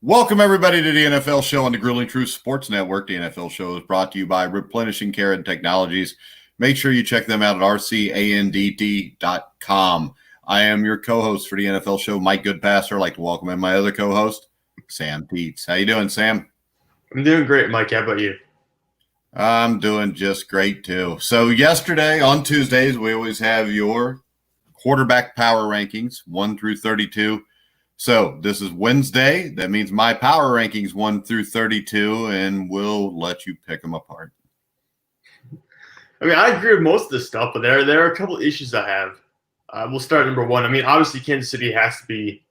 Welcome, everybody, to the NFL Show on the Grueling Truth Sports Network. The NFL Show is brought to you by Replenishing Care and Technologies. Make sure you check them out at rcandt.com. I am your co-host for the NFL Show, Mike Goodpaster. I'd like to welcome in my other co-host, Sam Teets. How you doing, Sam? I'm doing great, Mike. How about you? I'm doing just great, too. So yesterday, on Tuesdays, we always have your quarterback power rankings, 1 through 32. So this is Wednesday. That means my power rankings 1 through 32, and we'll let you pick them apart. I mean, I agree with most of this stuff, but there are a couple of issues I have. We'll start at number one. I mean, obviously, Kansas City has to be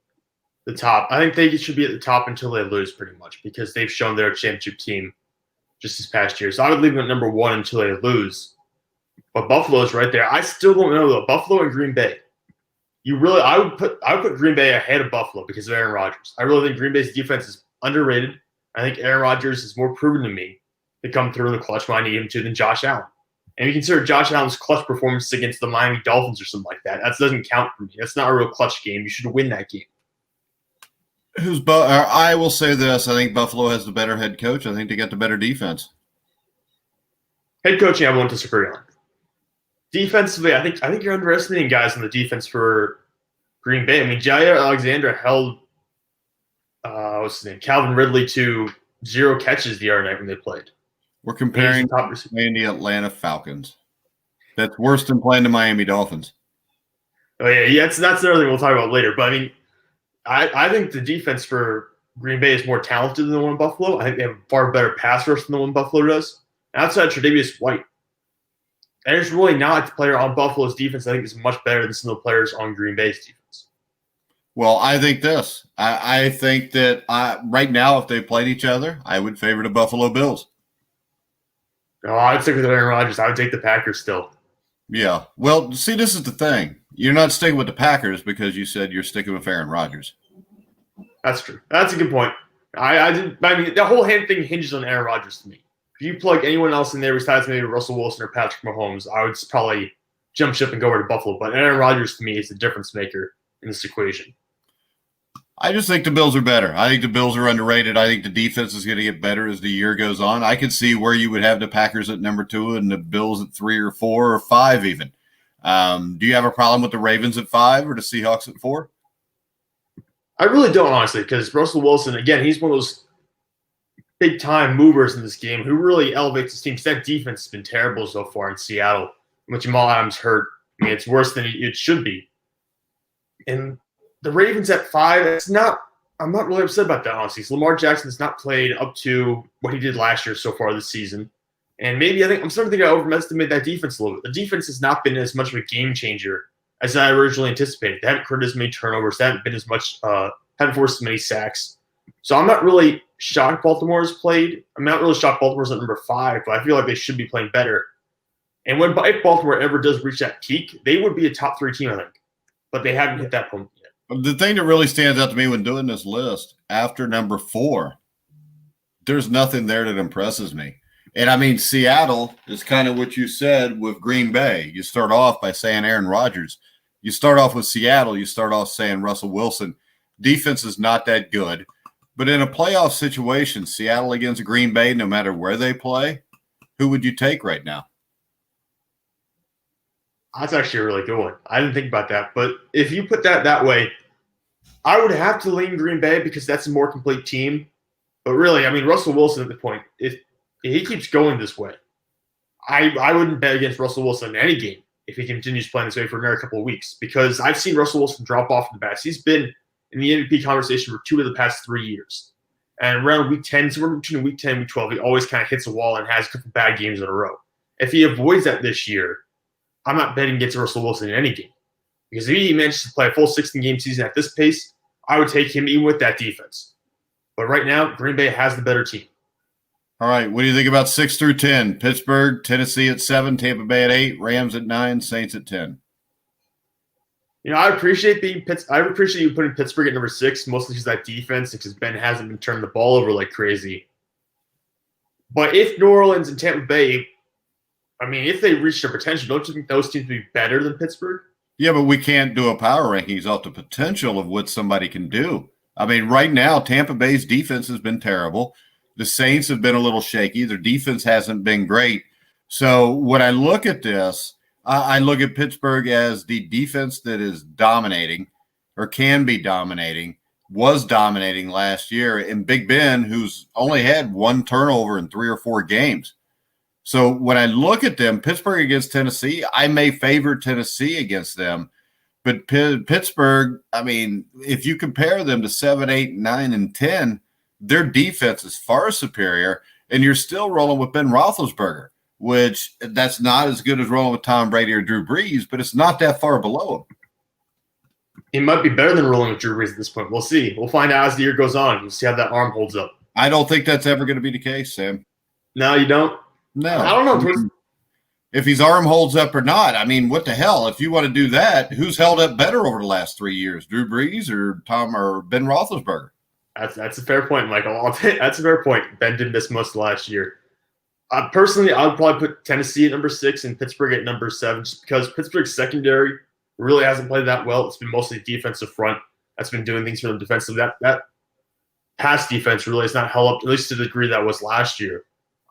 the top. I think they should be at the top until they lose, pretty much, because they've shown they're a championship team just this past year. So I would leave them at number one until they lose. But Buffalo's right there. I still don't know, though. Buffalo and Green Bay. I would put Green Bay ahead of Buffalo because of Aaron Rodgers. I really think Green Bay's defense is underrated. I think Aaron Rodgers is more proven to me to come through in the clutch when I need him to than Josh Allen. And you consider Josh Allen's clutch performance against the Miami Dolphins or something like that. That doesn't count for me. That's not a real clutch game. You should win that game. I will say this. I think Buffalo has the better head coach. I think they got the better defense. Head coaching, I won't disagree on. Defensively, I think you're underestimating guys on the defense for Green Bay. I mean, Jair Alexander held Calvin Ridley to 0 catches the other night when they played. We're comparing playing the Atlanta Falcons. That's worse than playing the Miami Dolphins. Oh yeah, that's another thing we'll talk about later. But I mean, I think the defense for Green Bay is more talented than the one in Buffalo. I think they have a far better pass rush than the one Buffalo does. And outside Tre'Davious White, there's really not a player on Buffalo's defense I think is much better than some of the players on Green Bay's defense. Well, I think this. I think that right now, if they played each other, I would favor the Buffalo Bills. No, I'd stick with Aaron Rodgers. I would take the Packers still. Yeah. Well, see, this is the thing. You're not sticking with the Packers because you said you're sticking with Aaron Rodgers. That's true. That's a good point. I mean, the whole hand thing hinges on Aaron Rodgers to me. If you plug anyone else in there besides maybe Russell Wilson or Patrick Mahomes, I would probably jump ship and go over to Buffalo. But Aaron Rodgers, to me, is the difference maker in this equation. I just think the Bills are better. I think the Bills are underrated. I think the defense is going to get better as the year goes on. I could see where you would have the Packers at number 2 and the Bills at 3 or 4 or 5 even. Do you have a problem with the Ravens at 5 or the Seahawks at 4? I really don't, honestly, because Russell Wilson, again, he's one of those big-time movers in this game who really elevates his team. That defense has been terrible so far in Seattle. When Jamal Adams hurt, I mean, it's worse than it should be. And the Ravens at 5, I'm not really upset about that, honestly. So Lamar Jackson has not played up to what he did last year so far this season. And maybe I'm starting to think I overestimated that defense a little bit. The defense has not been as much of a game changer as I originally anticipated. They haven't created as many turnovers. They haven't been as much, haven't forced as many sacks. So I'm not really shocked Baltimore has played. I'm not really shocked Baltimore's at number 5, but I feel like they should be playing better. And if Baltimore ever does reach that peak, they would be a top 3 team, I think. But they haven't hit that point yet. The thing that really stands out to me when doing this list, after number 4, there's nothing there that impresses me. And, I mean, Seattle is kind of what you said with Green Bay. You start off by saying Aaron Rodgers. You start off with Seattle. You start off saying Russell Wilson. Defense is not that good. But in a playoff situation, Seattle against Green Bay, no matter where they play, who would you take right now? That's actually a really good one. I didn't think about that. But if you put that way, I would have to lean Green Bay because that's a more complete team. But really, I mean, Russell Wilson at the point, if he keeps going this way, I wouldn't bet against Russell Wilson in any game if he continues playing this way for another couple of weeks because I've seen Russell Wilson drop off in the past. He's been in the MVP conversation for 2 of the past 3 years. And around week 10, somewhere between week 10 and week 12, he always kind of hits a wall and has a couple bad games in a row. If he avoids that this year, I'm not betting against Russell Wilson in any game. Because if he manages to play a full 16-game season at this pace, I would take him even with that defense. But right now, Green Bay has the better team. All right, what do you think about 6 through 10? Pittsburgh, Tennessee at 7, Tampa Bay at 8, Rams at 9, Saints at 10. You know, I appreciate you putting Pittsburgh at number 6, mostly because that defense, because Ben hasn't been turning the ball over like crazy. But if New Orleans and Tampa Bay, I mean, if they reach their potential, don't you think those teams would be better than Pittsburgh? Yeah, but we can't do a power rankings off the potential of what somebody can do. I mean, right now, Tampa Bay's defense has been terrible. The Saints have been a little shaky. Their defense hasn't been great. So when I look at this, I look at Pittsburgh as the defense that is dominating or can be dominating, was dominating last year, and Big Ben, who's only had one turnover in 3 or 4 games. So when I look at them, Pittsburgh against Tennessee, I may favor Tennessee against them. But Pittsburgh, I mean, if you compare them to 7, 8, 9, and 10, their defense is far superior, and you're still rolling with Ben Roethlisberger, which that's not as good as rolling with Tom Brady or Drew Brees, but it's not that far below him. He might be better than rolling with Drew Brees at this point. We'll see. We'll find out as the year goes on. We'll see how that arm holds up. I don't think that's ever going to be the case, Sam. No, you don't? No. I don't know. If his arm holds up or not, I mean, what the hell? If you want to do that, who's held up better over the last 3 years, Drew Brees or Tom or Ben Roethlisberger? That's a fair point, Michael. That's a fair point. Ben did miss most of last year. Personally, I would probably put Tennessee at number 6 and Pittsburgh at number 7, just because Pittsburgh's secondary really hasn't played that well. It's been mostly defensive front that's been doing things for them defensively. That pass defense really has not held up, at least to the degree that was last year.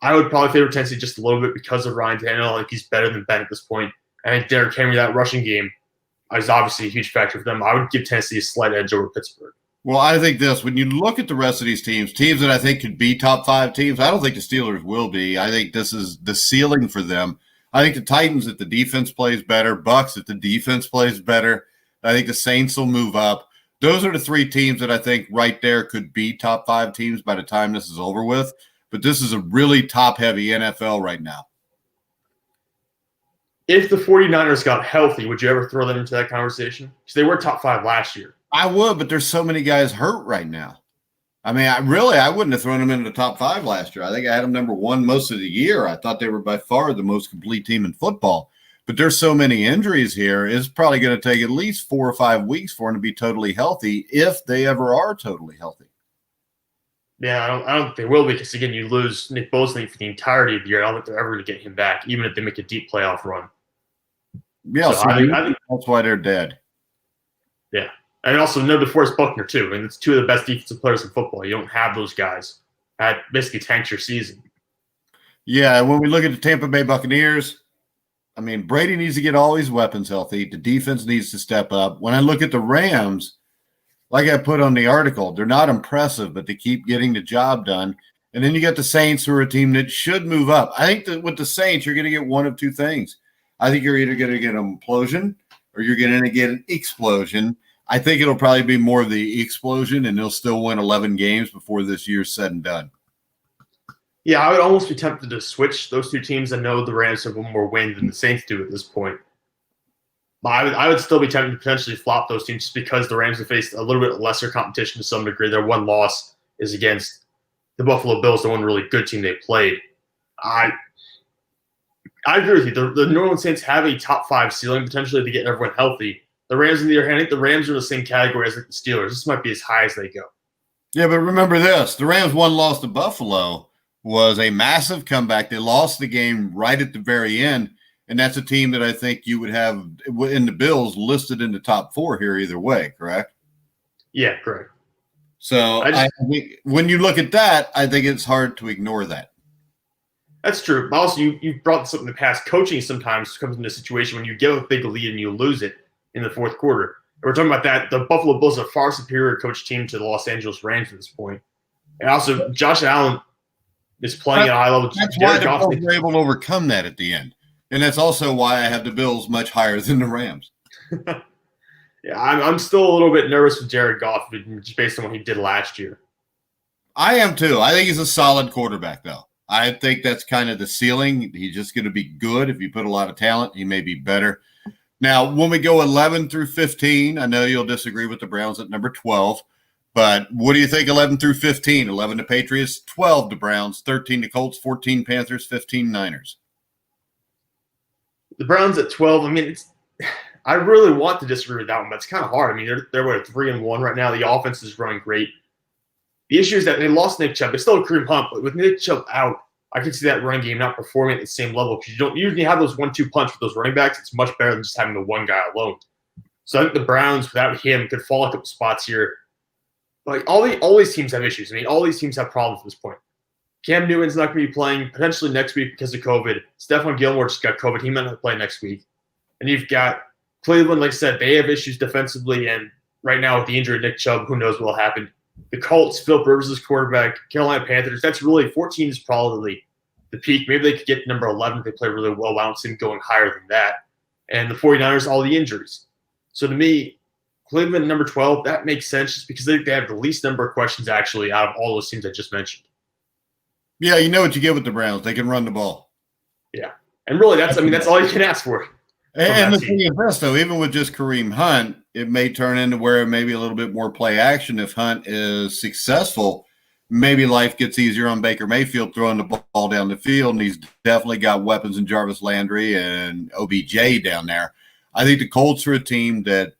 I would probably favor Tennessee just a little bit because of Ryan Tannehill. I think he's better than Ben at this point. I think Derrick Henry, that rushing game, is obviously a huge factor for them. I would give Tennessee a slight edge over Pittsburgh. Well, I think this, when you look at the rest of these teams that I think could be top 5 teams, I don't think the Steelers will be. I think this is the ceiling for them. I think the Titans, if the defense plays better, Bucks, if the defense plays better, I think the Saints will move up. Those are the 3 teams that I think right there could be top 5 teams by the time this is over with. But this is a really top-heavy NFL right now. If the 49ers got healthy, would you ever throw them into that conversation? Because they were top 5 last year. I would, but there's so many guys hurt right now. I mean, I wouldn't have thrown them into the top 5 last year. I think I had them number 1 most of the year. I thought they were by far the most complete team in football. But there's so many injuries here. It's probably going to take at least 4 or 5 weeks for them to be totally healthy, if they ever are totally healthy. Yeah, I don't think they will, because, again, you lose Nick Bosa for the entirety of the year. I don't think they're ever going to get him back, even if they make a deep playoff run. Yeah, so I think that's why they're dead. Yeah. And also no DeForest Buckner, too. And it's 2 of the best defensive players in football. You don't have those guys. That basically tanks your season. Yeah, when we look at the Tampa Bay Buccaneers, I mean, Brady needs to get all his weapons healthy. The defense needs to step up. When I look at the Rams, like I put on the article, they're not impressive, but they keep getting the job done. And then you got the Saints, who are a team that should move up. I think that with the Saints, you're going to get one of 2 things. I think you're either going to get an implosion or you're going to get an explosion. I think it'll probably be more of the explosion, and they'll still win 11 games before this year's said and done. Yeah, I would almost be tempted to switch those 2 teams. I know the Rams have 1 more win than the Saints do at this point. But I would still be tempted to potentially flop those teams, just because the Rams have faced a little bit lesser competition to some degree. Their 1 loss is against the Buffalo Bills, the one really good team they played. I agree with you. The New Orleans Saints have a top 5 ceiling potentially to get everyone healthy. The Rams, on the other hand, I think the Rams are in the same category as the Steelers. This might be as high as they go. Yeah, but remember this. The Rams' 1 loss to Buffalo was a massive comeback. They lost the game right at the very end, and that's a team that I think you would have in the Bills listed in the top 4 here either way, correct? Yeah, correct. So I think when you look at that, I think it's hard to ignore that. That's true. But also, you've brought this up in the past. Coaching sometimes comes into a situation when you get a big lead and you lose it in the 4th quarter. And we're talking about that. The Buffalo Bills are a far superior coach team to the Los Angeles Rams at this point. And also, Josh Allen is playing at a high level. That's why the Bills were able to overcome that at the end. And that's also why I have the Bills much higher than the Rams. Yeah, I'm still a little bit nervous with Jared Goff, just based on what he did last year. I am too. I think he's a solid quarterback, though. I think that's kind of the ceiling. He's just going to be good. If you put a lot of talent, he may be better. Now, when we go 11 through 15, I know you'll disagree with the Browns at number 12, but what do you think 11 through 15? 11 to Patriots, 12 to Browns, 13 to Colts, 14 Panthers, 15 Niners. The Browns at 12, I mean, I really want to disagree with that one, but it's kind of hard. I mean, they're at 3-1 right now. The offense is running great. The issue is that they lost Nick Chubb. They still have Kareem Hunt, but with Nick Chubb out, I can see that running game not performing at the same level, because you don't usually have those 1-2 punch with those running backs. It's much better than just having the one guy alone. So I think the Browns, without him, could fall a couple spots here. like all these teams have issues. I mean, all these teams have problems at this point. Cam Newton's not going to be playing potentially next week because of COVID. Stephon Gilmore just got COVID. He might not play next week. And you've got Cleveland, like I said, they have issues defensively. And right now with the injury of Nick Chubb, who knows what will happen. The Colts, Philip Rivers is quarterback. Carolina Panthers, that's really 14 is probably the peak. Maybe they could get number 11 if they play really well. I don't see them going higher than that. And the 49ers, all the injuries. So to me, Cleveland number 12, that makes sense just because they have the least number of questions actually out of all those teams I just mentioned. Yeah, you know what you get with the Browns. They can run the ball. Yeah. And really, that's all you can ask for. And the thing is this, though, even with just Kareem Hunt, it may turn into where maybe a little bit more play action. If Hunt is successful, maybe life gets easier on Baker Mayfield throwing the ball down the field, and he's definitely got weapons in Jarvis Landry and OBJ down there. I think the Colts are a team that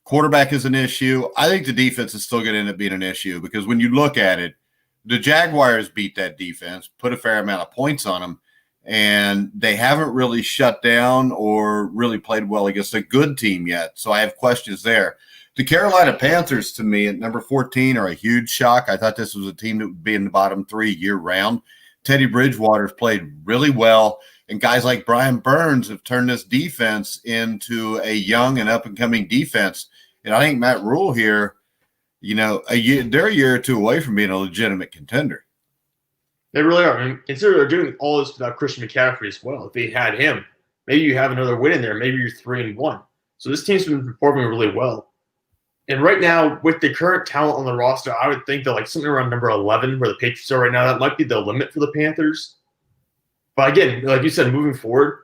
quarterback is an issue. I think the defense is still going to end up being an issue because when you look at it, the Jaguars beat that defense, put a fair amount of points on them, and they haven't really shut down or really played well against a good team yet. So I have questions there. The Carolina Panthers, to me, at number 14 are a huge shock. I thought this was a team that would be in the bottom three year-round. Teddy Bridgewater's played really well, and guys like Brian Burns have turned this defense into a young and up-and-coming defense. And I think Matt Rule here, they're a year or two away from being a legitimate contender. They really are. I mean, consider they're doing all this without Christian McCaffrey as well. If they had him, maybe you have another win in there. Maybe you're 3-1. So this team's been performing really well. And right now, with the current talent on the roster, I would think that like something around number 11, where the Patriots are right now, that might be the limit for the Panthers. But again, like you said, moving forward,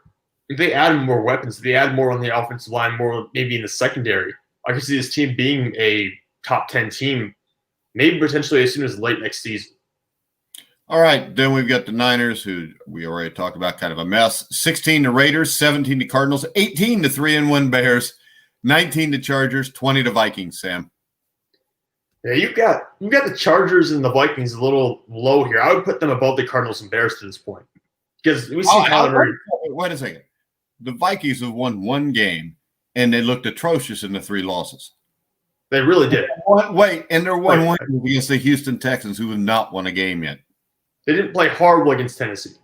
if they add more weapons, if they add more on the offensive line, more maybe in the secondary, I could see this team being a top 10 team, maybe potentially as soon as late next season. All right, then we've got the Niners, who we already talked about, kind of a mess. 16 to Raiders, 17 to Cardinals, 18 to 3-1 Bears, 19 to Chargers, 20 to Vikings, Sam. Yeah, you've got the Chargers and the Vikings a little low here. I would put them above the Cardinals and Bears to this point. Because we see wait a second. The Vikings have won one game, and they looked atrocious in the three losses. They really did. And they're 1-1 against the Houston Texans, who have not won a game yet. They didn't play horrible against Tennessee.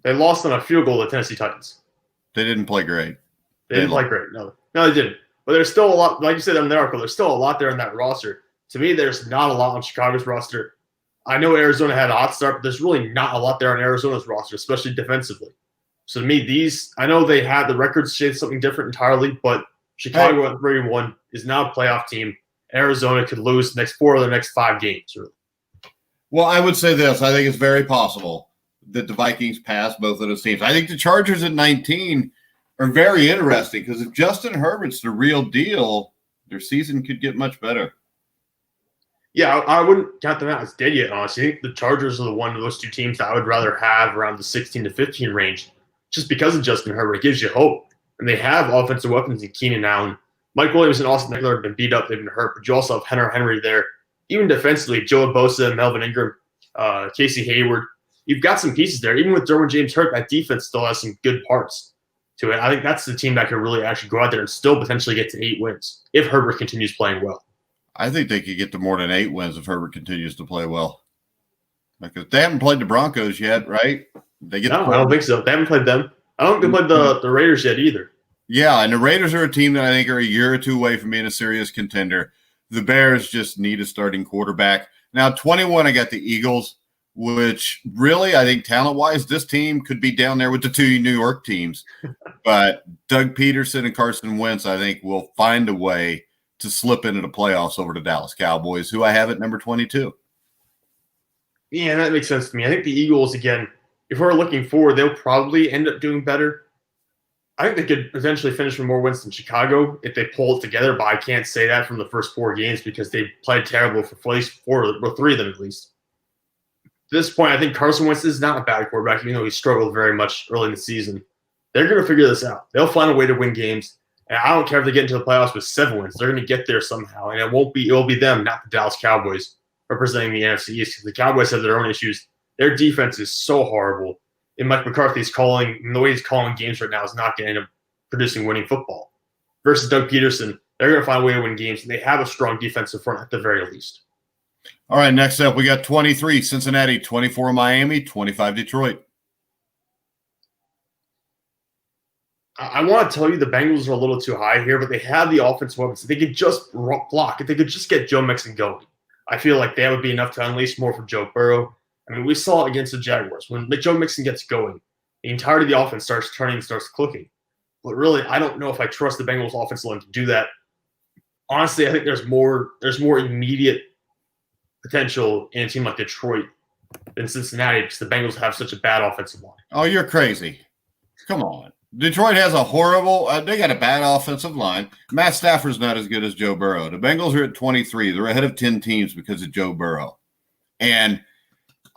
They lost on a field goal to the Tennessee Titans. They didn't play great. They didn't play great. No, they didn't. But there's still a lot, like you said in the article, there's still a lot there in that roster. To me, there's not a lot on Chicago's roster. I know Arizona had a hot start, but there's really not a lot there on Arizona's roster, especially defensively. So to me, I know they had the records shade something different entirely, but Chicago at 3-1 is now a playoff team. Arizona could lose the next 4 of the next 5 games, really. Well, I would say this. I think it's very possible that the Vikings pass both of those teams. I think the Chargers at 19 are very interesting because if Justin Herbert's the real deal, their season could get much better. Yeah, I wouldn't count them out as dead yet, honestly. I think the Chargers are the one of those two teams that I would rather have around the 16 to 15 range just because of Justin Herbert. It gives you hope. And they have offensive weapons in Keenan Allen. Mike Williams and Austin Eckler have been beat up. They've been hurt. But you also have Hunter Henry there. Even defensively, Joe Bosa, Melvin Ingram, Casey Hayward. You've got some pieces there. Even with Derwin James hurt, that defense still has some good parts to it. I think that's the team that could really actually go out there and still potentially get to 8 wins if Herbert continues playing well. I think they could get to more than 8 wins if Herbert continues to play well. Because they haven't played the Broncos yet, right? I don't think so. They haven't played them. I don't think they played the Raiders yet either. Yeah, and the Raiders are a team that I think are a year or two away from being a serious contender. The Bears just need a starting quarterback. Now, 21, I got the Eagles, which really, I think talent-wise, this team could be down there with the 2 New York teams. But Doug Peterson and Carson Wentz, I think, will find a way to slip into the playoffs over the Dallas Cowboys, who I have at number 22. Yeah, that makes sense to me. I think the Eagles, again, if we're looking forward, they'll probably end up doing better. I think they could potentially finish with more wins than Chicago if they pull it together, but I can't say that from the first 4 games because they played terrible for at least 4 or 3 of them at least. At this point, I think Carson Wentz is not a bad quarterback, even though he struggled very much early in the season. They're going to figure this out. They'll find a way to win games. And I don't care if they get into the playoffs with 7 wins. They're going to get there somehow. And it will be them, not the Dallas Cowboys, representing the NFC East. Because the Cowboys have their own issues. Their defense is so horrible. And Mike McCarthy's calling, and the way he's calling games right now is not going to end up producing winning football. Versus Doug Peterson, they're going to find a way to win games, and they have a strong defensive front at the very least. All right, next up, we got 23 Cincinnati, 24 Miami, 25 Detroit. I want to tell you the Bengals are a little too high here, but they have the offensive weapons. If they could just block, if they could just get Joe Mixon going, I feel like that would be enough to unleash more from Joe Burrow. I mean, we saw it against the Jaguars. When Joe Mixon gets going, the entirety of the offense starts turning and starts clicking. But really, I don't know if I trust the Bengals offensive line to do that. Honestly, I think there's more immediate potential in a team like Detroit than Cincinnati because the Bengals have such a bad offensive line. Oh, you're crazy. Come on. Detroit has a horrible they got a bad offensive line. Matt Stafford's not as good as Joe Burrow. The Bengals are at 23. They're ahead of 10 teams because of Joe Burrow. And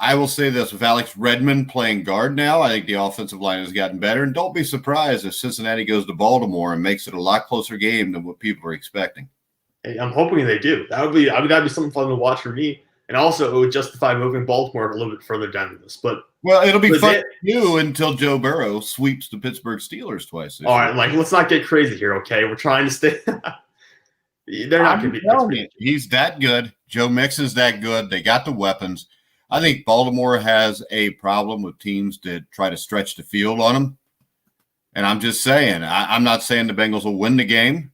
I will say this, with Alex Redmond playing guard now, I think the offensive line has gotten better. And don't be surprised if Cincinnati goes to Baltimore and makes it a lot closer game than what people are expecting. Hey, I'm hoping they do. That'd be something fun to watch for me. And also, it would justify moving Baltimore a little bit further down this. But it'll be fun for you until Joe Burrow sweeps the Pittsburgh Steelers twice. All right, let's not get crazy here, okay? We're trying to stay. They're not going to be Pittsburgh. He's that good. Joe Mixon's that good. They got the weapons. I think Baltimore has a problem with teams that try to stretch the field on them. And I'm just saying, I'm not saying the Bengals will win the game,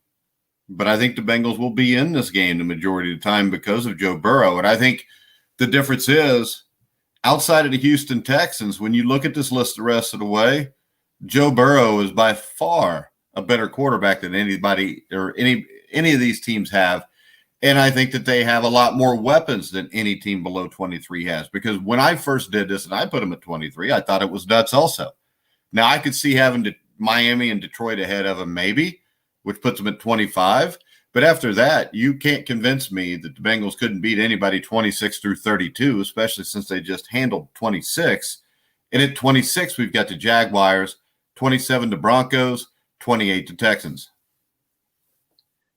but I think the Bengals will be in this game the majority of the time because of Joe Burrow. And I think the difference is, outside of the Houston Texans, when you look at this list the rest of the way, Joe Burrow is by far a better quarterback than anybody or any of these teams have. And I think that they have a lot more weapons than any team below 23 has. Because when I first did this and I put them at 23, I thought it was nuts also. Now, I could see having Miami and Detroit ahead of them maybe, which puts them at 25. But after that, you can't convince me that the Bengals couldn't beat anybody 26 through 32, especially since they just handled 26. And at 26, we've got the Jaguars, 27 to Broncos, 28 to Texans.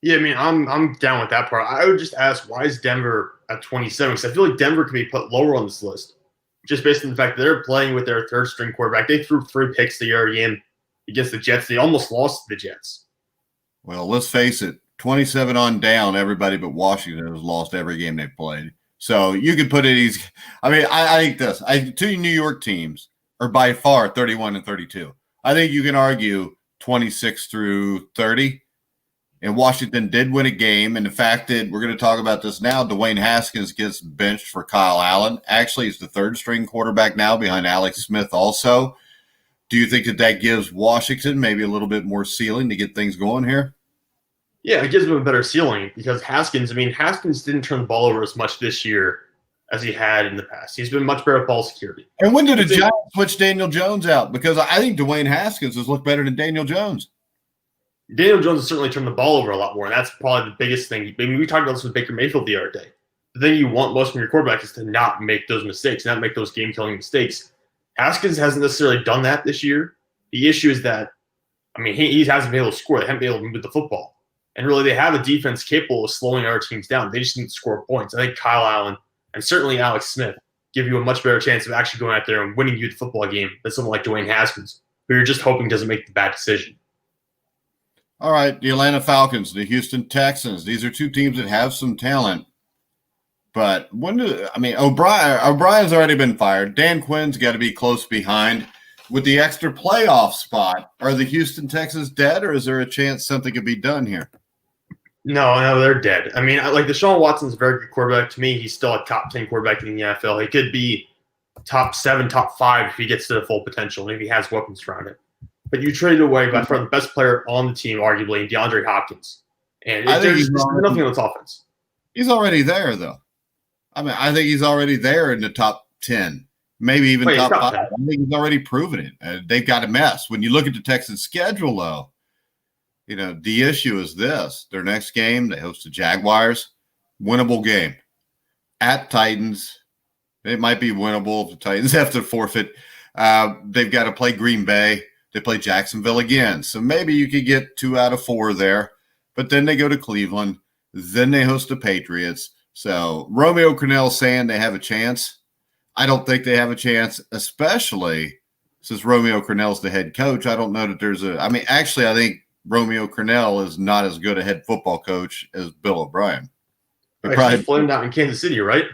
Yeah, I mean, I'm down with that part. I would just ask, why is Denver at 27? Because I feel like Denver could be put lower on this list, just based on the fact that they're playing with their third-string quarterback. They threw 3 picks the year in against the Jets. They almost lost to the Jets. Well, let's face it, 27 on down, everybody but Washington has lost every game they've played. So you could put it easy. I mean, I think this. 2 New York teams are by far 31 and 32. I think you can argue 26 through 30. And Washington did win a game. And the fact that we're going to talk about this now, Dwayne Haskins gets benched for Kyle Allen. Actually, he's the third-string quarterback now behind Alex Smith also. Do you think that gives Washington maybe a little bit more ceiling to get things going here? Yeah, it gives them a better ceiling because Haskins didn't turn the ball over as much this year as he had in the past. He's been much better at ball security. And when did the Giants switch Daniel Jones out? Because I think Dwayne Haskins has looked better than Daniel Jones. Daniel Jones has certainly turned the ball over a lot more, and that's probably the biggest thing. I mean, we talked about this with Baker Mayfield the other day. The thing you want most from your quarterback is to not make those mistakes, not make those game-killing mistakes. Haskins hasn't necessarily done that this year. The issue is that, I mean, he hasn't been able to score. They haven't been able to move the football. And really, they have a defense capable of slowing our teams down. They just need to score points. I think Kyle Allen and certainly Alex Smith give you a much better chance of actually going out there and winning you the football game than someone like Dwayne Haskins, who you're just hoping doesn't make the bad decision. All right, the Atlanta Falcons, the Houston Texans. These are 2 teams that have some talent. But O'Brien's already been fired. Dan Quinn's got to be close behind. With the extra playoff spot, are the Houston Texans dead, or is there a chance something could be done here? No, they're dead. I mean, like Deshaun Watson's a very good quarterback. To me, he's still a top 10 quarterback in the NFL. He could be top 7, top 5 if he gets to the full potential and if he has weapons around it. But you traded away by far the best player on the team, arguably, DeAndre Hopkins. And there's nothing on this offense. He's already there, though. I mean, I think he's already there in the top 10, maybe even top 5. I think he's already proven it. They've got a mess. When you look at the Texans' schedule, though, the issue is this. Their next game, they host the Jaguars. Winnable game. At Titans, it might be winnable if the Titans have to forfeit. They've got to play Green Bay. They play Jacksonville again. So maybe you could get 2 out of 4 there. But then they go to Cleveland. Then they host the Patriots. So Romeo Crennel's saying they have a chance. I don't think they have a chance, especially since Romeo Crennel's the head coach. I don't know that actually, I think Romeo Crennel is not as good a head football coach as Bill O'Brien. But right, he's playing down in Kansas City, right?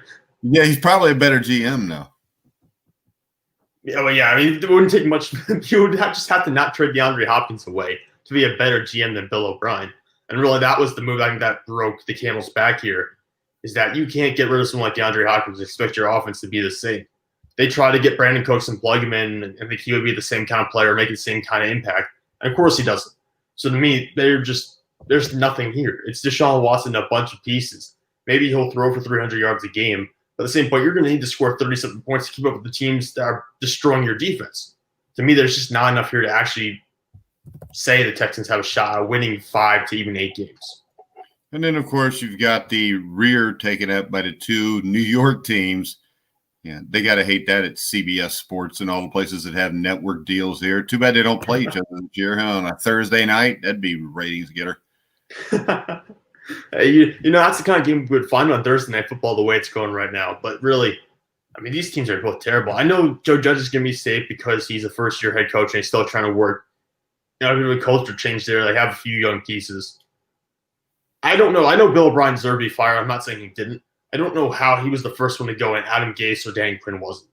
Yeah, he's probably a better GM now. Yeah, well, yeah. I mean, it wouldn't take much. You would just have to not trade DeAndre Hopkins away to be a better GM than Bill O'Brien. And really, that was the move I think that broke the camel's back here, is that you can't get rid of someone like DeAndre Hopkins and expect your offense to be the same. They try to get Brandon Cooks and plug him in and think he would be the same kind of player, make the same kind of impact. And of course he doesn't. So to me, there's nothing here. It's Deshaun Watson, a bunch of pieces. Maybe he'll throw for 300 yards a game. But at the same point, you're going to need to score 37 points to keep up with the teams that are destroying your defense. To me, there's just not enough here to actually say the Texans have a shot at winning 5 to even 8 games. And then, of course, you've got the rear taken up by the 2 New York teams. Yeah, they got to hate that at CBS Sports and all the places that have network deals here. Too bad they don't play each other this year, huh? On a Thursday night. That'd be ratings getter. You know, that's the kind of game we would find on Thursday Night Football the way it's going right now. But really, I mean, these teams are both terrible. I know Joe Judge is going to be safe because he's a first-year head coach and he's still trying to work. You know, really culture change there. They have a few young pieces. I don't know. I know Bill O'Brien deserved to be fired. I'm not saying he didn't. I don't know how he was the first one to go and Adam Gase or Dan Quinn wasn't.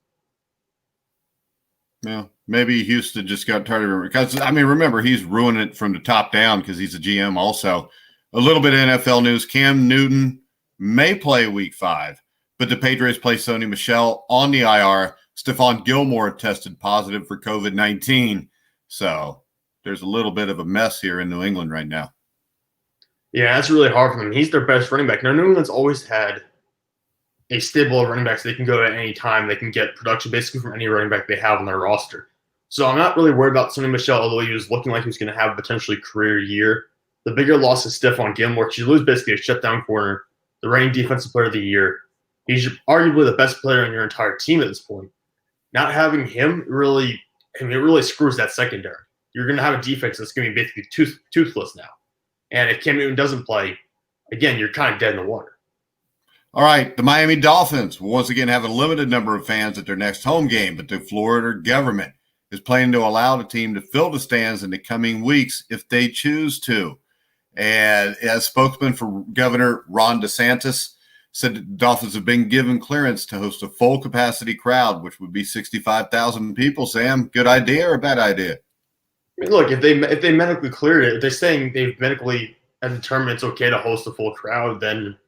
Yeah, maybe Houston just got tired of him. Because, I mean, remember, he's ruining it from the top down because he's a GM also. A little bit of NFL news. Cam Newton may play week 5, but the Patriots play Sony Michel on the IR. Stephon Gilmore tested positive for COVID-19. So there's a little bit of a mess here in New England right now. Yeah, that's really hard for them. He's their best running back. Now, New England's always had a stable of running backs they can go at any time. They can get production basically from any running back they have on their roster. So I'm not really worried about Sony Michel, although he was looking like he was going to have a potentially career year. The bigger loss is Stephon Gilmore. You lose basically a shutdown corner, the reigning defensive player of the year. He's arguably the best player on your entire team at this point. Not having him really, I mean, it really screws that secondary. You're going to have a defense that's going to be basically toothless now. And if Cam Newton doesn't play, again, you're kind of dead in the water. All right, the Miami Dolphins will once again have a limited number of fans at their next home game, but the Florida government is planning to allow the team to fill the stands in the coming weeks if they choose to. And as spokesman for Governor Ron DeSantis said, the Dolphins have been given clearance to host a full capacity crowd, which would be 65,000 people. Sam, good idea or bad idea? I mean, look, if they medically cleared it, if they're saying they've medically determined it's okay to host a full crowd, then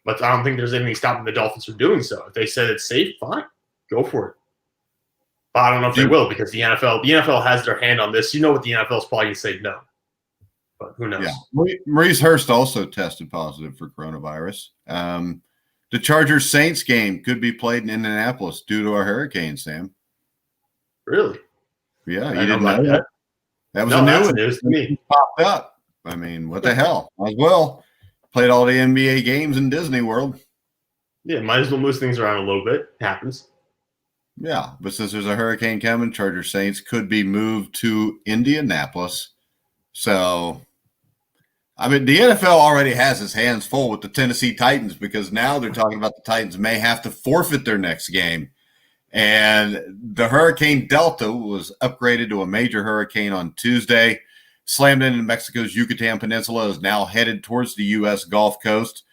but I don't think there's anything stopping the Dolphins from doing so. If they said it's safe, fine, go for it. But I don't know if they will because the NFL has their hand on this. You know what the NFL is probably going to say no. But who knows? Yeah. Maurice Hurst also tested positive for coronavirus. The Chargers-Saints game could be played in Indianapolis due to a hurricane, Sam. Really? Yeah, you didn't know that? That was a new one. News to me. Popped up. I mean, what the hell? Might as well. Played all the NBA games in Disney World. Yeah, might as well move things around a little bit. Happens. Yeah, but since there's a hurricane coming, Chargers Saints could be moved to Indianapolis. So, I mean, the NFL already has its hands full with the Tennessee Titans because now they're talking about the Titans may have to forfeit their next game. And the Hurricane Delta was upgraded to a major hurricane on Tuesday. Slammed into Mexico's Yucatan Peninsula, is now headed towards the U.S. Gulf Coast.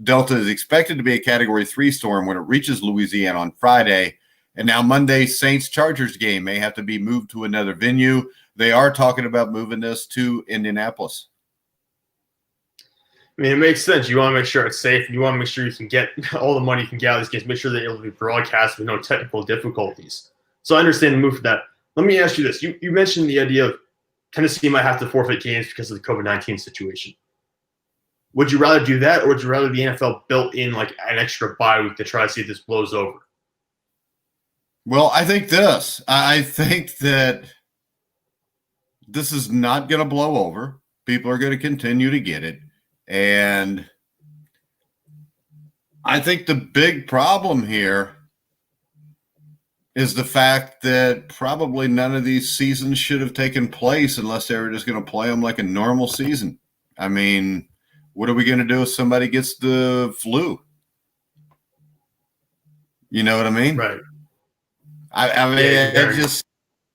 Delta is expected to be a Category 3 storm when it reaches Louisiana on Friday. And now Monday's Saints-Chargers game may have to be moved to another venue. They are talking about moving this to Indianapolis. I mean, it makes sense. You want to make sure it's safe. You want to make sure you can get all the money you can get out of these games. Make sure that it'll be broadcast with no technical difficulties. So I understand the move for that. Let me ask you this. You mentioned the idea of Tennessee might have to forfeit games because of the COVID-19 situation. Would you rather do that, or would you rather the NFL built in like an extra bye week to try to see if this blows over? Well, I think this. I think that this is not going to blow over. People are going to continue to get it. And I think the big problem here is the fact that probably none of these seasons should have taken place unless they were just going to play them like a normal season. I mean, what are we going to do if somebody gets the flu? You know what I mean? Right. I mean,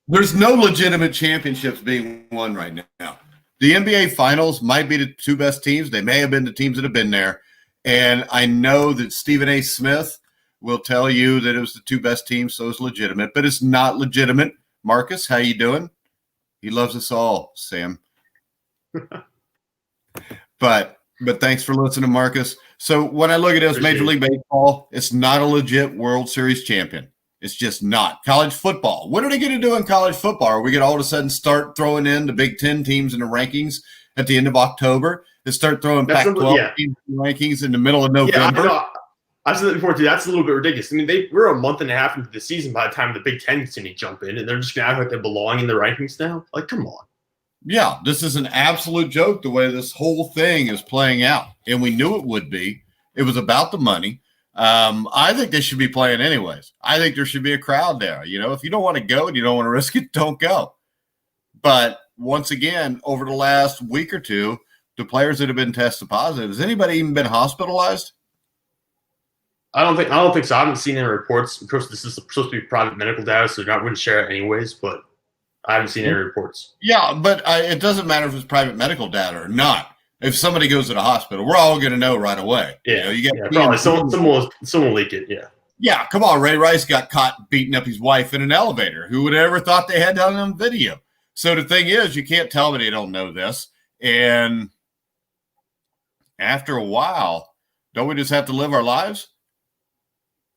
there's no legitimate championships being won right now. The NBA Finals might be the two best teams. They may have been the teams that have been there. And I know that Stephen A. Smith will tell you that it was the two best teams, so it's legitimate. But it's not legitimate. Marcus, how you doing? He loves us all, Sam. But thanks for listening, Marcus. So when I look at this, Major League Baseball, it's not a legit World Series champion. It's just not. College football. What are they going to do in college football? Are we going to all of a sudden start throwing in the Big Ten teams in the rankings at the end of October and start throwing Pac-12 teams in the rankings in the middle of November? Yeah, I said that before, too. That's a little bit ridiculous. I mean, we're a month and a half into the season by the time the Big Ten is going to jump in, and they're just going to act like they belong in the rankings now? Like, come on. Yeah, this is an absolute joke the way this whole thing is playing out. And we knew it would be. It was about the money. I think they should be playing anyways. I think there should be a crowd there. You know, if you don't want to go and you don't want to risk it, don't go. But once again, over the last week or two, the players that have been tested positive, has anybody even been hospitalized? I don't think so. I haven't seen any reports. Of course, this is supposed to be private medical data, so they're not going to share it anyways, but I haven't seen any reports. Yeah, but it doesn't matter if it's private medical data or not. If somebody goes to the hospital, we're all going to know right away. Yeah, you know, probably someone will leak it. Yeah. Yeah, come on. Ray Rice got caught beating up his wife in an elevator. Who would have ever thought they had that on video? So the thing is, you can't tell me they don't know this. And after a while, don't we just have to live our lives?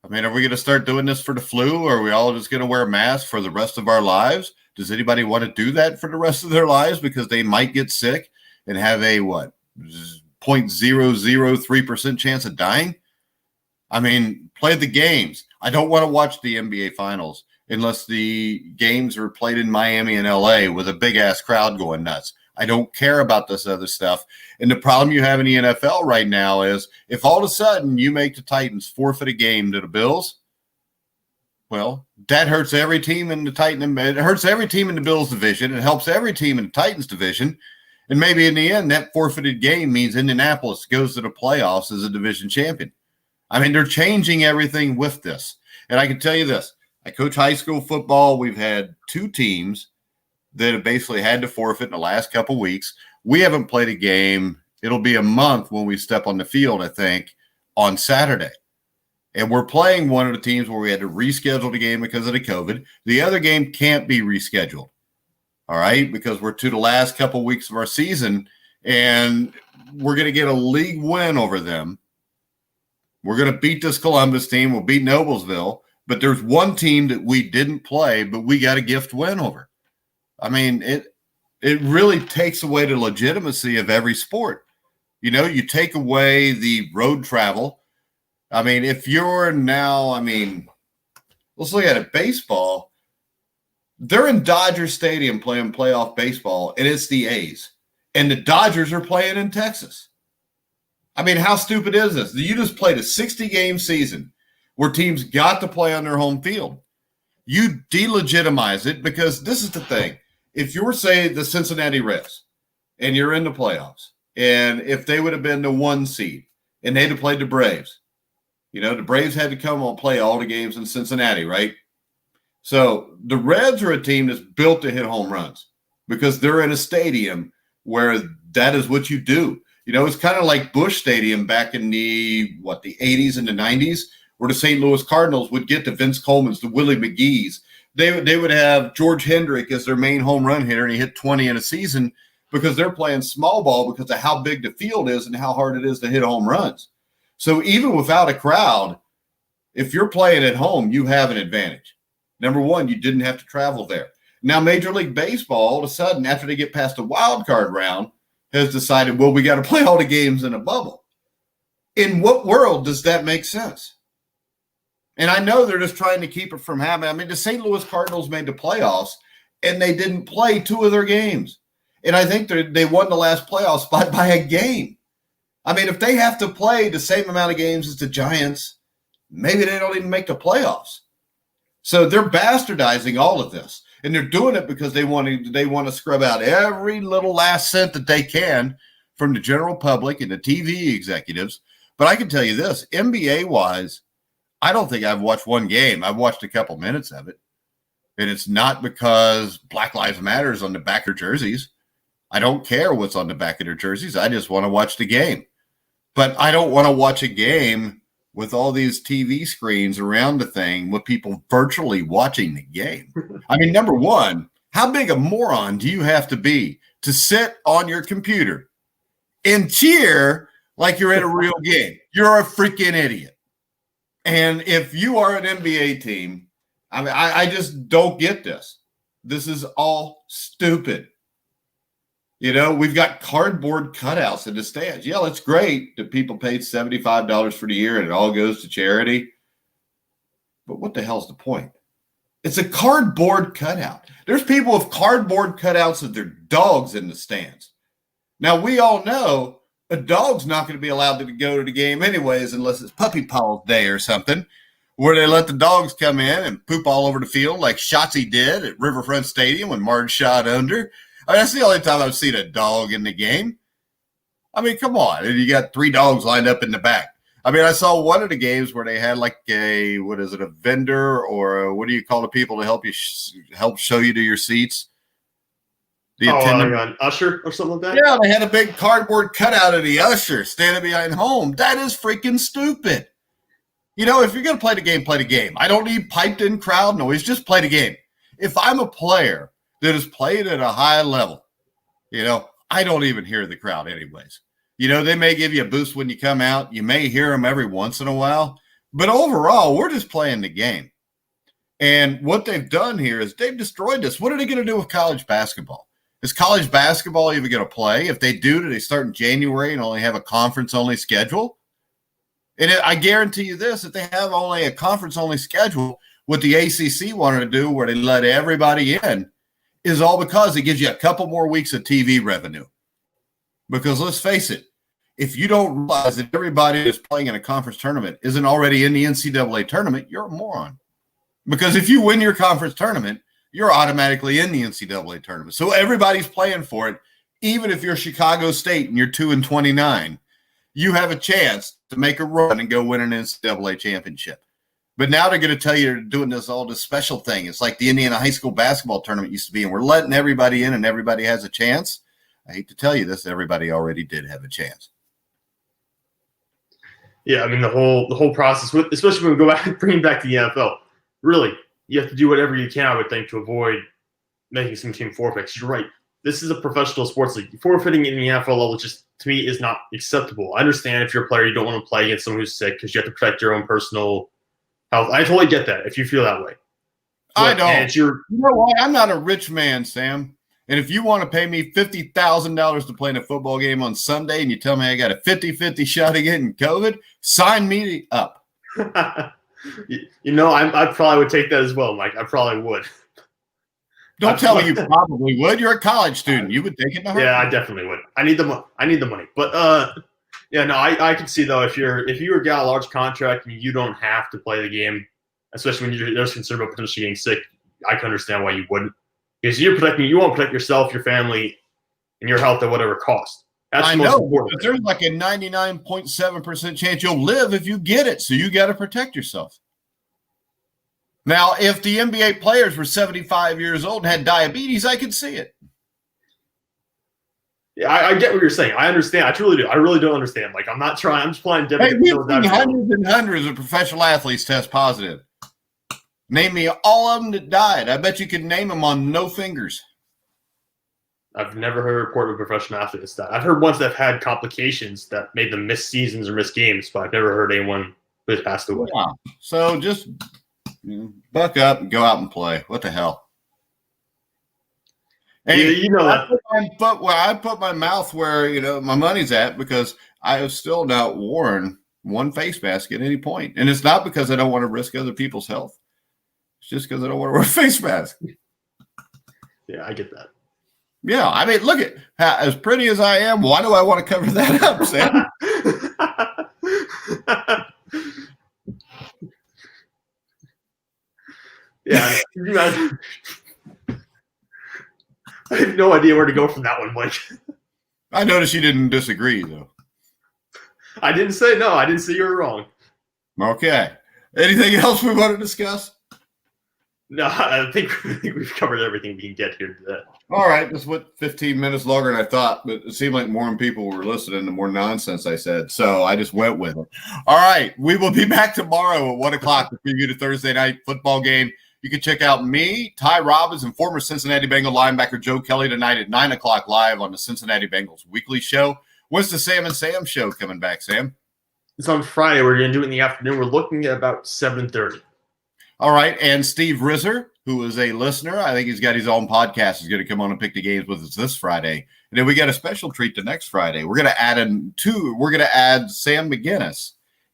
I mean, are we going to start doing this for the flu? Or are we all just going to wear masks for the rest of our lives? Does anybody want to do that for the rest of their lives because they might get sick and have a 0.003% chance of dying? I mean, play the games. I don't want to watch the NBA Finals unless the games are played in Miami and LA with a big-ass crowd going nuts. I don't care about this other stuff. And the problem you have in the NFL right now is if all of a sudden you make the Titans forfeit a game to the Bills, well, that hurts every team in the it hurts every team in the Bills division. It helps every team in the Titans division. And maybe in the end, that forfeited game means Indianapolis goes to the playoffs as a division champion. I mean, they're changing everything with this. And I can tell you this. I coach high school football. We've had two teams that have basically had to forfeit in the last couple weeks. We haven't played a game. It'll be a month when we step on the field, I think, on Saturday. And we're playing one of the teams where we had to reschedule the game because of the COVID. The other game can't be rescheduled, all right, because we're to the last couple weeks of our season, and we're going to get a league win over them. We're going to beat this Columbus team. We'll beat Noblesville. But there's one team that we didn't play, but we got a gift win over. I mean, it really takes away the legitimacy of every sport. You know, you take away the road travel. I mean, if you're now, let's look at it. Baseball, they're in Dodger Stadium playing playoff baseball, and it's the A's. And the Dodgers are playing in Texas. I mean, how stupid is this? You just played a 60-game season where teams got to play on their home field. You delegitimize it because this is the thing. If you're, say, the Cincinnati Reds, and you're in the playoffs, and if they would have been the 1 seed, and they'd have played the Braves, you know, the Braves had to come and play all the games in Cincinnati, right? So the Reds are a team that's built to hit home runs because they're in a stadium where that is what you do. You know, it's kind of like Busch Stadium back in the 80s and the 90s, where the St. Louis Cardinals would get the Vince Coleman's, the Willie McGee's. They would have George Hendrick as their main home run hitter, and he hit 20 in a season because they're playing small ball because of how big the field is and how hard it is to hit home runs. So even without a crowd, if you're playing at home, you have an advantage. Number one, you didn't have to travel there. Now, Major League Baseball, all of a sudden, after they get past the wild card round, has decided, well, we got to play all the games in a bubble. In what world does that make sense? And I know they're just trying to keep it from happening. I mean, the St. Louis Cardinals made the playoffs, and they didn't play 2 of their games. And I think they won the last playoff spot by a game. I mean, if they have to play the same amount of games as the Giants, maybe they don't even make the playoffs. So they're bastardizing all of this. And they're doing it because they want to scrub out every little last cent that they can from the general public and the TV executives. But I can tell you this, NBA-wise, I don't think I've watched one game. I've watched a couple minutes of it. And it's not because Black Lives Matter is on the back of jerseys. I don't care what's on the back of their jerseys. I just want to watch the game. But I don't want to watch a game with all these TV screens around the thing with people virtually watching the game. I mean, number one, how big a moron do you have to be to sit on your computer and cheer like you're at a real game? You're a freaking idiot. And if you are an NBA team, I mean, I just don't get this. This is all stupid. You know, we've got cardboard cutouts in the stands. Yeah, it's great that people paid $75 for the year and it all goes to charity. But what the hell's the point? It's a cardboard cutout. There's people with cardboard cutouts of their dogs in the stands. Now, we all know a dog's not going to be allowed to go to the game anyways unless it's puppy paw day or something, where they let the dogs come in and poop all over the field like Shotzi did at Riverfront Stadium when Marge shot under. I mean, that's the only time I've seen a dog in the game. I mean, come on. And you got 3 dogs lined up in the back. I mean, I saw one of the games where they had like a vendor or what do you call the people to help you help show you to your seats? The attendant. An usher or something like that? Yeah, they had a big cardboard cutout of the usher standing behind home. That is freaking stupid. You know, if you're going to play the game, play the game. I don't need piped in crowd noise. Just play the game. If I'm a player that is played at a high level, you know, I don't even hear the crowd anyways. You know, they may give you a boost when you come out. You may hear them every once in a while. But overall, we're just playing the game. And what they've done here is they've destroyed this. What are they going to do with college basketball? Is college basketball even going to play? If they do they start in January and only have a conference-only schedule? And I guarantee you this, if they have only a conference-only schedule, what the ACC wanted to do where they let everybody in, is all because it gives you a couple more weeks of TV revenue. Because let's face it, if you don't realize that everybody that's playing in a conference tournament isn't already in the NCAA tournament, you're a moron. Because if you win your conference tournament, you're automatically in the NCAA tournament. So everybody's playing for it. Even if you're Chicago State and you're 2-29, you have a chance to make a run and go win an NCAA championship. But now they're going to tell you they're doing this special thing. It's like the Indiana high school basketball tournament used to be, and we're letting everybody in and everybody has a chance. I hate to tell you this, everybody already did have a chance. Yeah, I mean, the whole process, especially when we go back, bringing back to the NFL, really, you have to do whatever you can, I would think, to avoid making some team forfeits. You're right. This is a professional sports league. Forfeiting in the NFL level just, to me, is not acceptable. I understand if you're a player, you don't want to play against someone who's sick because you have to protect your own personal health. I totally get that if you feel that way. But, I don't. You know what? I'm not a rich man, Sam. And if you want to pay me $50,000 to play in a football game on Sunday and you tell me I got a 50-50 shot of getting COVID, sign me up. You know, I probably would take that as well, Mike. I probably would. Don't tell me you probably would. You're a college student. You would take it in a heartbeat. Yeah, I definitely would. I need the money. But yeah, no, I can see though if you got a large contract and you don't have to play the game, especially when you're concerned about potentially getting sick, I can understand why you wouldn't. Because you want to protect yourself, your family, and your health at whatever cost. That's the most important. There's like a 99.7% chance you'll live if you get it, so you got to protect yourself. Now, if the NBA players were 75 years old and had diabetes, I could see it. Yeah, I get what you're saying. I understand. I truly do. I really don't understand. Like, I'm not trying. I'm just playing. Hey, we've seen hundreds and hundreds of professional athletes test positive. Name me all of them that died. I bet you could name them on no fingers. I've never heard a report of a professional athlete that's died. I've heard ones that have had complications that made them miss seasons or miss games, but I've never heard anyone who has passed away. Yeah. So just buck up and go out and play. What the hell? And yeah, you know that. I put my mouth where my money's at because I have still not worn one face mask at any point. And it's not because I don't want to risk other people's health. It's just because I don't want to wear a face mask. Yeah, I get that. Yeah, I mean, look at as pretty as I am. Why do I want to cover that up, Sam? Yeah, I have no idea where to go from that one, Mike. I noticed you didn't disagree, though. I didn't say no. I didn't say you were wrong. Okay. Anything else we want to discuss? No, I think we've covered everything we can get here today. All right, this went 15 minutes longer than I thought, but it seemed like more people were listening, the more nonsense I said. So I just went with it. All right, we will be back tomorrow at 1 o'clock to preview the Thursday night football game. You can check out me, Ty Robbins, and former Cincinnati Bengal linebacker Joe Kelly tonight at 9 o'clock live on the Cincinnati Bengals Weekly Show. When's the Sam and Sam show coming back, Sam? It's on Friday. We're going to do it in the afternoon. We're looking at about 7:30. All right, and Steve Rizzer, who is a listener, I think he's got his own podcast, is going to come on and pick the games with us this Friday. And then we got a special treat the next Friday. We're going to add We're going to add Sam McGinnis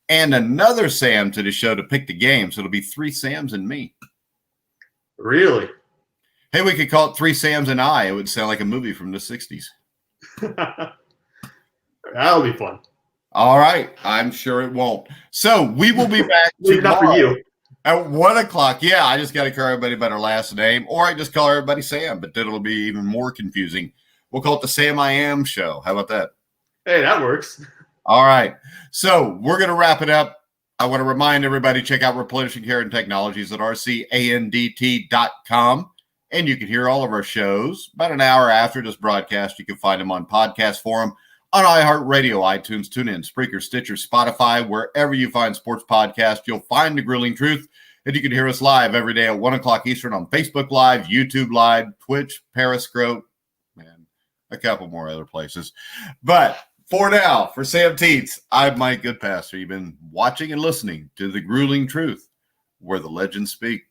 and another Sam to the show to pick the game. So it'll be 3 Sams and me. Really? Hey, we could call it 3 Sams and I. It would sound like a movie from the 60s. That'll be fun. All right. I'm sure it won't. So we will be back Maybe not for you. At 1 o'clock. Yeah, I just got to call everybody by their last name, or I just call everybody Sam, but then it'll be even more confusing. We'll call it the Sam I Am Show. How about that? Hey, that works. All right. So we're going to wrap it up. I want to remind everybody, check out Replenishing Care and Technologies at rcandt.com. And you can hear all of our shows about an hour after this broadcast. You can find them on podcast forum, on iHeartRadio, iTunes, TuneIn, Spreaker, Stitcher, Spotify, wherever you find sports podcasts, you'll find The Grueling Truth. And you can hear us live every day at 1 o'clock Eastern on Facebook Live, YouTube Live, Twitch, Periscope, and a couple more other places. But for now, for Sam Teets, I'm Mike Goodpaster. You've been watching and listening to The Grueling Truth, where the legends speak.